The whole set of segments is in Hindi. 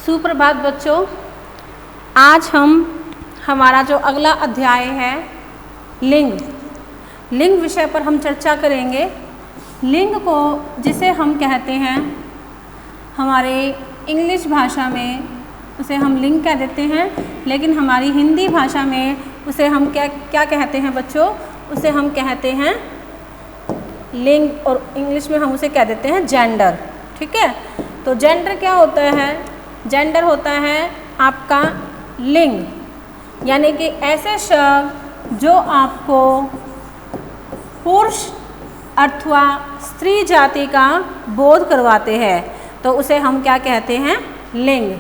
सुप्रभात बच्चों। आज हम हमारा जो अगला अध्याय है लिंग विषय पर हम चर्चा करेंगे। लिंग को जिसे हम कहते हैं हमारे इंग्लिश भाषा में उसे हम लिंग कह देते हैं, लेकिन हमारी हिंदी भाषा में उसे हम क्या कहते हैं बच्चों? उसे हम कहते हैं लिंग, और इंग्लिश में हम उसे कह देते हैं जेंडर। ठीक है, तो जेंडर क्या होता है? जेंडर होता है आपका लिंग, यानी कि ऐसे शब्द जो आपको पुरुष अथवा स्त्री जाति का बोध करवाते हैं, तो उसे हम क्या कहते हैं? लिंग।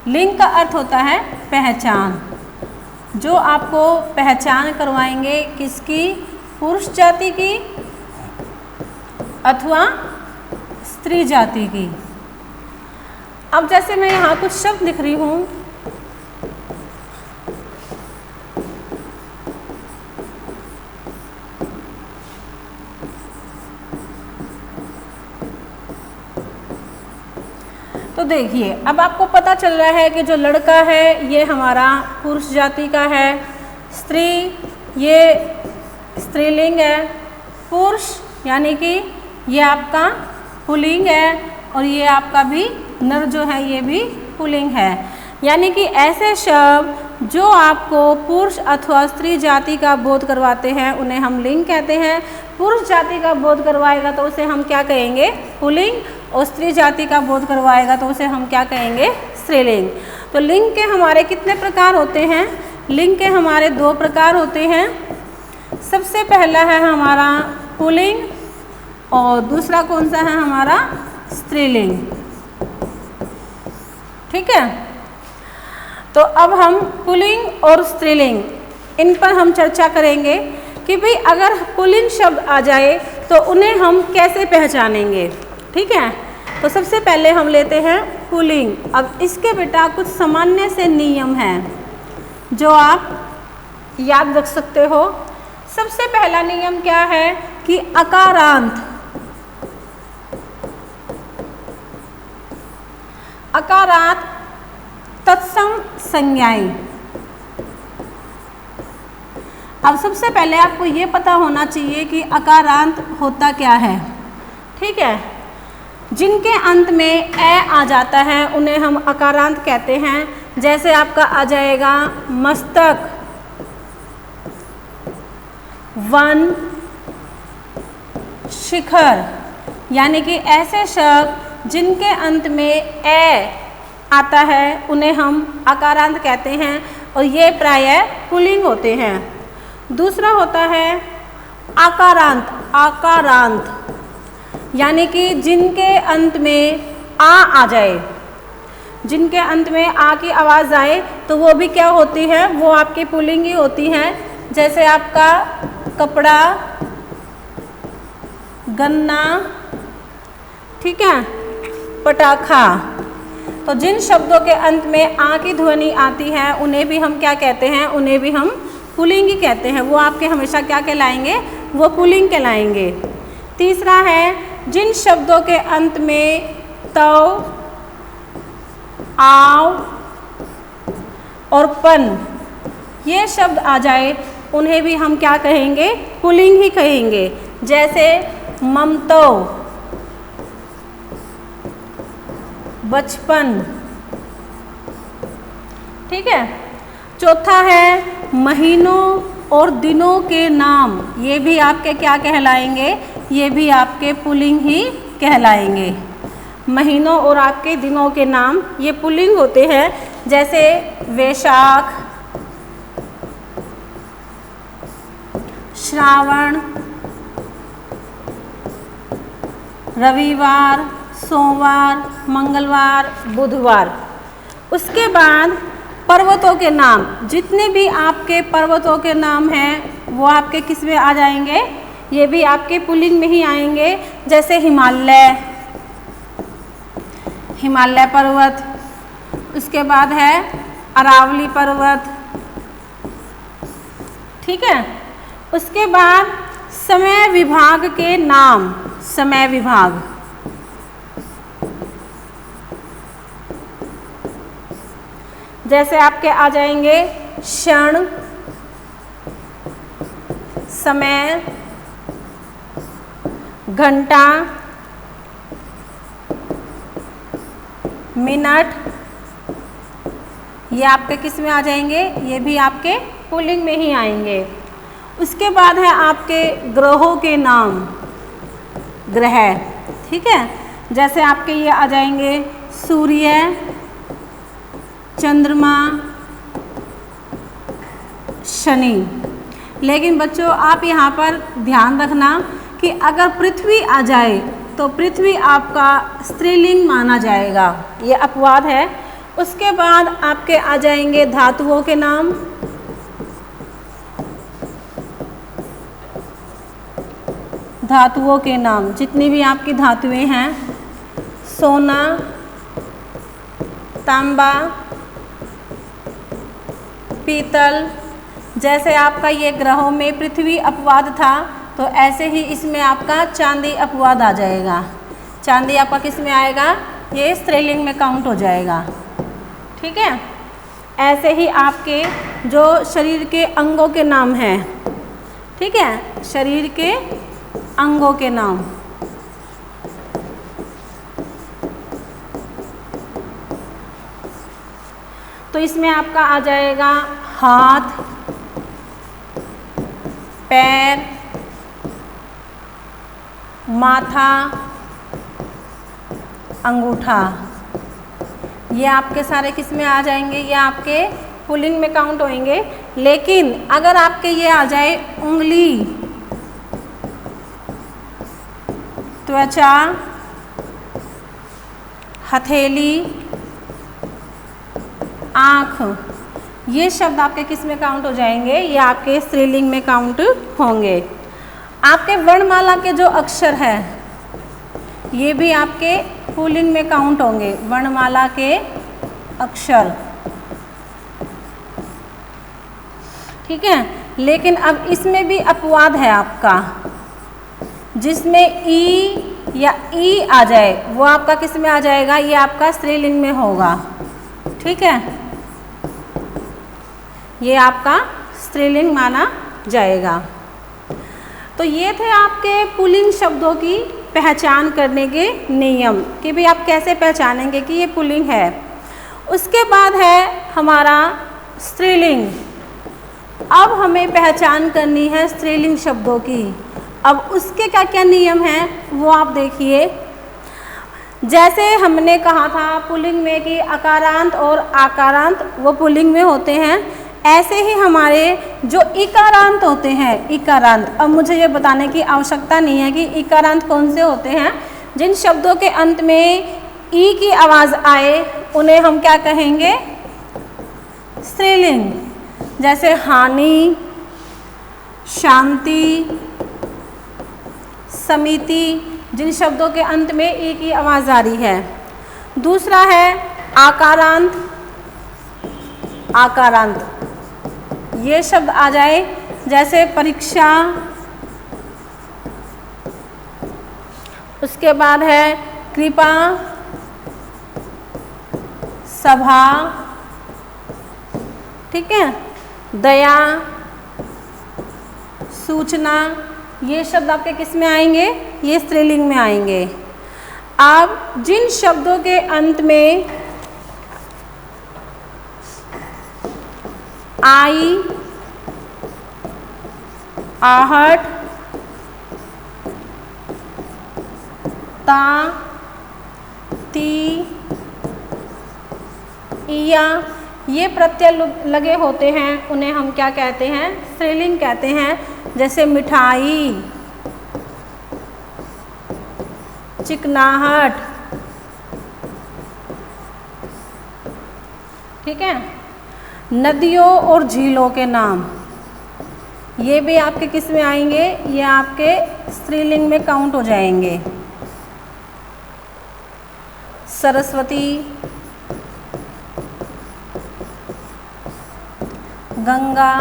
लिंग का अर्थ होता है पहचान, जो आपको पहचान करवाएंगे किसकी? पुरुष जाति की अथवा स्त्री जाति की। अब जैसे मैं यहाँ कुछ शब्द लिख रही हूँ, तो देखिए अब आपको पता चल रहा है कि जो लड़का है ये हमारा पुरुष जाति का है, स्त्री ये स्त्रीलिंग है, पुरुष यानी कि ये आपका पुल्लिंग है, और ये आपका भी नर जो है ये भी पुल्लिंग है। यानी कि ऐसे शब्द जो आपको पुरुष अथवा स्त्री जाति का बोध करवाते हैं उन्हें हम लिंग कहते हैं। पुरुष जाति का बोध करवाएगा तो उसे हम क्या कहेंगे? पुल्लिंग, और स्त्री जाति का बोध करवाएगा तो उसे हम क्या कहेंगे? स्त्रीलिंग। तो लिंग के हमारे कितने प्रकार होते हैं? लिंग के हमारे दो प्रकार होते हैं। सबसे पहला है हमारा पुल्लिंग, और दूसरा कौन सा है? हमारा स्त्रीलिंग। ठीक है, तो अब हम पुल्लिंग और स्त्रीलिंग इन पर हम चर्चा करेंगे कि भाई अगर पुल्लिंग शब्द आ जाए तो उन्हें हम कैसे पहचानेंगे। ठीक है, तो सबसे पहले हम लेते हैं पुल्लिंग। अब इसके बेटा कुछ सामान्य से नियम हैं जो आप याद रख सकते हो। सबसे पहला नियम क्या है कि अकारांत तत्सम संज्ञाएं। अब सबसे पहले आपको ये पता होना चाहिए कि अकारांत होता क्या है। ठीक है, जिनके अंत में ए आ जाता है उन्हें हम अकारांत कहते हैं। जैसे आपका आ जाएगा मस्तक, वन, शिखर, यानी कि ऐसे शब्द जिनके अंत में ए आता है उन्हें हम अकारांत कहते हैं, और ये प्रायः पुल्लिंग होते हैं। दूसरा होता है आकारांत, यानी कि जिनके अंत में आ जाए, जिनके अंत में आ की आवाज़ आए तो वो भी क्या होती है? वो आपकी पुल्लिंग ही होती हैं। जैसे आपका कपड़ा, गन्ना, ठीक है, पटाखा। तो जिन शब्दों के अंत में आ की ध्वनि आती है उन्हें भी हम क्या कहते हैं? उन्हें भी हम पुल्लिंग ही कहते हैं। वो आपके हमेशा क्या कहलाएंगे? वो पुल्लिंग कहलाएंगे। तीसरा है जिन शब्दों के अंत में तो, आव और पन ये शब्द आ जाए उन्हें भी हम क्या कहेंगे? पुल्लिंग ही कहेंगे। जैसे ममतो, बचपन। ठीक है, चौथा है महीनों और दिनों के नाम। ये भी आपके क्या कहलाएंगे? ये भी आपके पुल्लिंग ही कहलाएंगे। महीनों और आपके दिनों के नाम ये पुल्लिंग होते हैं। जैसे वैशाख, श्रावण, रविवार, सोमवार, मंगलवार, बुधवार। उसके बाद पर्वतों के नाम, जितने भी आपके पर्वतों के नाम हैं वो आपके किस में आ जाएंगे? ये भी आपके पुल्लिंग में ही आएंगे। जैसे हिमालय पर्वत, उसके बाद है अरावली पर्वत। ठीक है, उसके बाद समय विभाग के नाम, समय विभाग। जैसे आपके आ जाएंगे क्षण, समय, घंटा, मिनट, ये आपके किस में आ जाएंगे, ये भी आपके पुल्लिंग में ही आएंगे। उसके बाद है आपके ग्रहों के नाम, ग्रह, ठीक है। जैसे आपके ये आ जाएंगे सूर्य, चंद्रमा, शनि। लेकिन बच्चों आप यहाँ पर ध्यान रखना कि अगर पृथ्वी आ जाए तो पृथ्वी आपका स्त्रीलिंग माना जाएगा, ये अपवाद है। उसके बाद आपके आ जाएंगे धातुओं के नाम, धातुओं के नाम जितनी भी आपकी धातुएं हैं, सोना, तांबा, पीतल। जैसे आपका ये ग्रहों में पृथ्वी अपवाद था तो ऐसे ही इसमें आपका चांदी अपवाद आ जाएगा। चांदी आपका किस में आएगा, ये स्त्रीलिंग में काउंट हो जाएगा, ठीक है। ऐसे ही आपके जो शरीर के अंगों के नाम हैं, ठीक है, शरीर के अंगों के नाम, तो इसमें आपका आ जाएगा हाथ, पैर, माथा, अंगूठा, ये आपके सारे किस में आ जाएंगे, ये आपके पुल्लिंग में काउंट होंगे। लेकिन अगर आपके ये आ जाए उंगली, त्वचा, हथेली, आँख, ये शब्द आपके किस में काउंट हो जाएंगे, ये आपके स्त्रीलिंग में काउंट होंगे। आपके वर्णमाला के जो अक्षर हैं ये भी आपके पुल्लिंग में काउंट होंगे, वर्णमाला के अक्षर, ठीक है। लेकिन अब इसमें भी अपवाद है आपका, जिसमें ई या ई आ जाए वो आपका किस में आ जाएगा, ये आपका स्त्रीलिंग में होगा, ठीक है, ये आपका स्त्रीलिंग माना जाएगा। तो ये थे आपके पुल्लिंग शब्दों की पहचान करने के नियम कि भाई आप कैसे पहचानेंगे कि ये पुल्लिंग है। उसके बाद है हमारा स्त्रीलिंग। अब हमें पहचान करनी है स्त्रीलिंग शब्दों की। अब उसके क्या क्या नियम हैं वो आप देखिए। जैसे हमने कहा था पुल्लिंग में कि अकारांत और आकारांत वो पुल्लिंग में होते हैं, ऐसे ही हमारे जो इकारांत होते हैं, इकारांत, अब मुझे ये बताने की आवश्यकता नहीं है कि इकारांत कौन से होते हैं। जिन शब्दों के अंत में ई की आवाज़ आए उन्हें हम क्या कहेंगे, स्त्रीलिंग। जैसे हानि, शांति, समिति, जिन शब्दों के अंत में ई की आवाज़ आ रही है। दूसरा है आकारांत, आकारांत, ये शब्द आ जाए जैसे परीक्षा। उसके बाद है कृपा, सभा, ठीक है, दया, सूचना, ये शब्द आपके किस में आएंगे, ये स्त्रीलिंग में आएंगे। अब जिन शब्दों के अंत में आई, आहट, ता, ती, इया, ये प्रत्यय लगे होते हैं उन्हें हम क्या कहते हैं, स्त्रीलिंग कहते हैं। जैसे मिठाई, चिकनाहट, ठीक है। नदियों और झीलों के नाम, ये भी आपके किस में आएंगे, ये आपके स्त्रीलिंग में काउंट हो जाएंगे। सरस्वती, गंगा,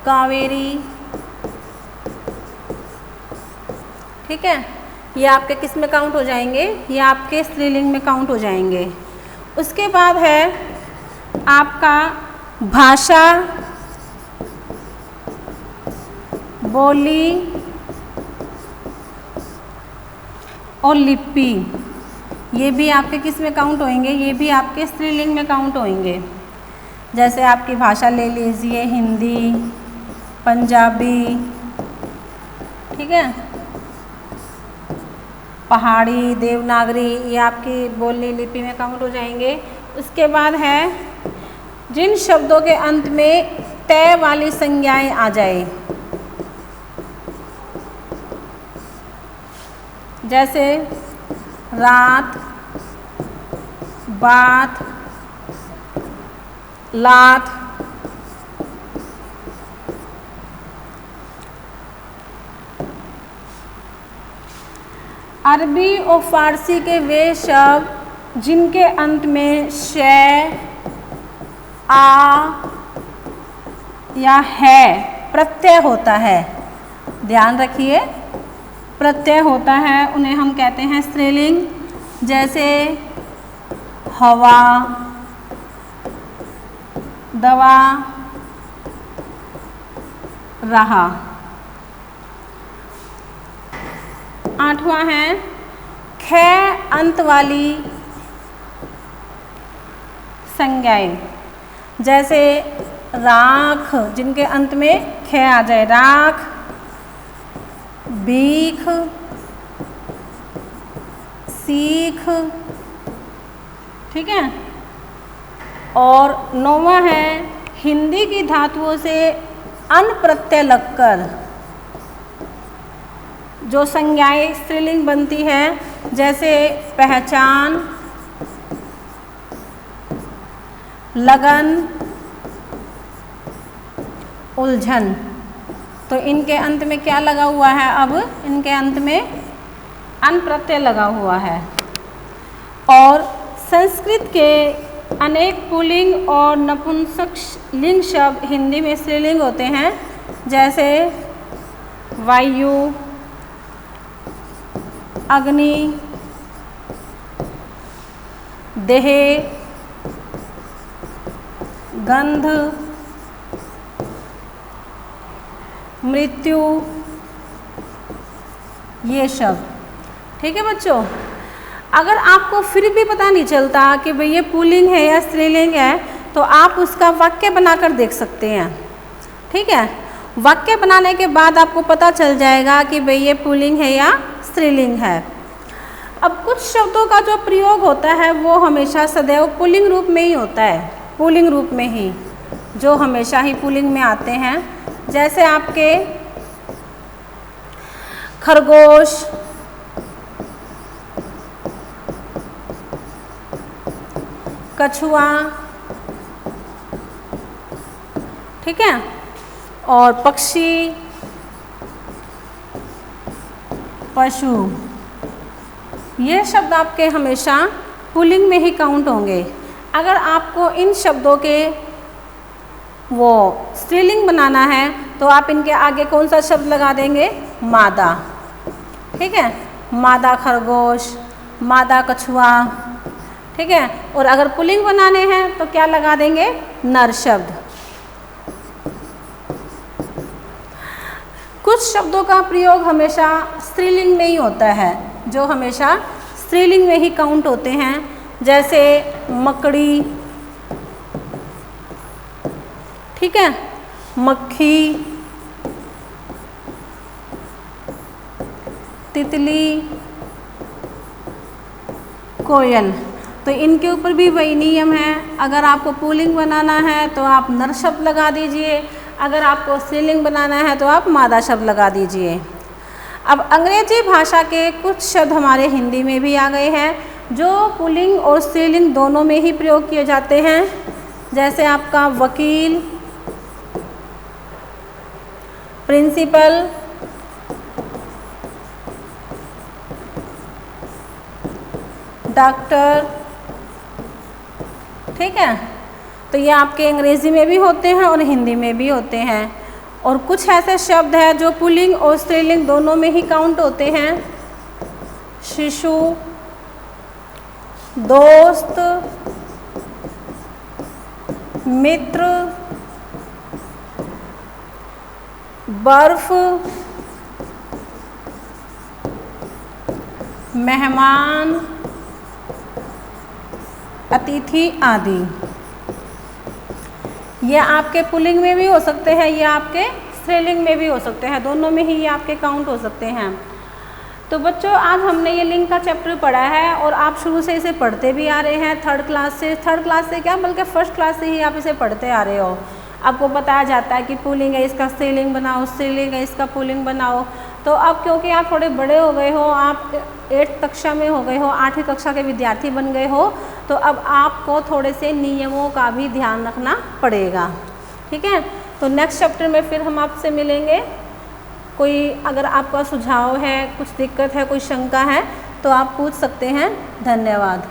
कावेरी, ठीक है, ये आपके किस में काउंट हो जाएंगे, ये आपके स्त्रीलिंग में काउंट हो जाएंगे। उसके बाद है आपका भाषा, बोली और लिपि। ये भी आपके किस में काउंट होंगे? ये भी आपके स्त्रीलिंग में काउंट होंगे। जैसे आपकी भाषा ले लीजिए, हिंदी, पंजाबी, ठीक है, पहाड़ी, देवनागरी, ये आपकी बोली लिपि में काउंट हो जाएंगे। उसके बाद है जिन शब्दों के अंत में तय वाली संज्ञाएं आ जाए, जैसे रात, बात, लात, अरबी और फारसी के वे शब्द जिनके अंत में शय, आ या है प्रत्यय होता है, ध्यान रखिए, प्रत्यय होता है, उन्हें हम कहते हैं स्त्रीलिंग। जैसे हवा, दवा, रहा। 8वां है ख अंत वाली संज्ञाएं, जैसे राख, जिनके अंत में ख आ जाए, राख, बीख, सीख, ठीक है। और 9वां है हिंदी की धातुओं से अन प्रत्यय लगकर जो संज्ञाएं स्त्रीलिंग बनती है, जैसे पहचान, लगन, उलझन। तो इनके अंत में क्या लगा हुआ है? अब इनके अंत में अन प्रत्यय लगा हुआ है। और संस्कृत के अनेक पुल्लिंग और नपुंसक लिंग शब्द हिंदी में स्त्रीलिंग होते हैं, जैसे वायु, अग्नि, देह, गंध, मृत्यु, ये शब्द। ठीक है बच्चों, अगर आपको फिर भी पता नहीं चलता कि भाई ये पुल्लिंग है या स्त्रीलिंग है, तो आप उसका वाक्य बनाकर देख सकते हैं। ठीक है, वाक्य बनाने के बाद आपको पता चल जाएगा कि भाई ये पुल्लिंग है या स्त्रीलिंग है। अब कुछ शब्दों का जो प्रयोग होता है वो हमेशा सदैव पुल्लिंग रूप में ही होता है, पुल्लिंग रूप में ही, जो हमेशा ही पुल्लिंग में आते हैं। जैसे आपके खरगोश, कछुआ, ठीक है, और पक्षी, पशु, ये शब्द आपके हमेशा पुल्लिंग में ही काउंट होंगे। अगर आपको इन शब्दों के वो स्त्रीलिंग बनाना है तो आप इनके आगे कौन सा शब्द लगा देंगे? मादा। ठीक है, मादा खरगोश, मादा कछुआ, ठीक है। और अगर पुल्लिंग बनाने हैं तो क्या लगा देंगे? नर शब्द। कुछ शब्दों का प्रयोग हमेशा स्त्रीलिंग में ही होता है, जो हमेशा स्त्रीलिंग में ही काउंट होते हैं, जैसे मकड़ी, ठीक है, मक्खी, तितली, कोयल। तो इनके ऊपर भी वही नियम है, अगर आपको पुल्लिंग बनाना है तो आप नर शब्द लगा दीजिए, अगर आपको स्त्रीलिंग बनाना है तो आप मादा शब्द लगा दीजिए। अब अंग्रेजी भाषा के कुछ शब्द हमारे हिंदी में भी आ गए हैं, जो पुल्लिंग और स्त्रीलिंग दोनों में ही प्रयोग किए जाते हैं। जैसे आपका वकील, प्रिंसिपल, डॉक्टर, ठीक है। तो ये आपके अंग्रेजी में भी होते हैं और हिंदी में भी होते हैं। और कुछ ऐसे शब्द हैं जो पुल्लिंग और स्त्रीलिंग दोनों में ही काउंट होते हैं। शिशु, दोस्त, मित्र, बर्फ, मेहमान, अतिथि आदि। ये आपके पुल्लिंग में भी हो सकते हैं, ये आपके स्त्रीलिंग में भी हो सकते हैं, दोनों में ही ये आपके काउंट हो सकते हैं। तो बच्चों आज हमने ये लिंग का चैप्टर पढ़ा है और आप शुरू से इसे पढ़ते भी आ रहे हैं, थर्ड क्लास से क्या बल्कि फर्स्ट क्लास से ही आप इसे पढ़ते आ रहे हो। आपको बताया जाता है कि पुल्लिंग है इसका स्त्रीलिंग बनाओ, स्त्रीलिंग है इसका पुल्लिंग बनाओ। तो अब क्योंकि आप थोड़े बड़े हो गए हो, आप 8th कक्षा में हो गए हो, 8वीं कक्षा के विद्यार्थी बन गए हो, तो अब आपको थोड़े से नियमों का भी ध्यान रखना पड़ेगा। ठीक है, तो नेक्स्ट चैप्टर में फिर हम आपसे मिलेंगे। कोई अगर आपका सुझाव है, कुछ दिक्कत है, कोई शंका है तो आप पूछ सकते हैं। धन्यवाद।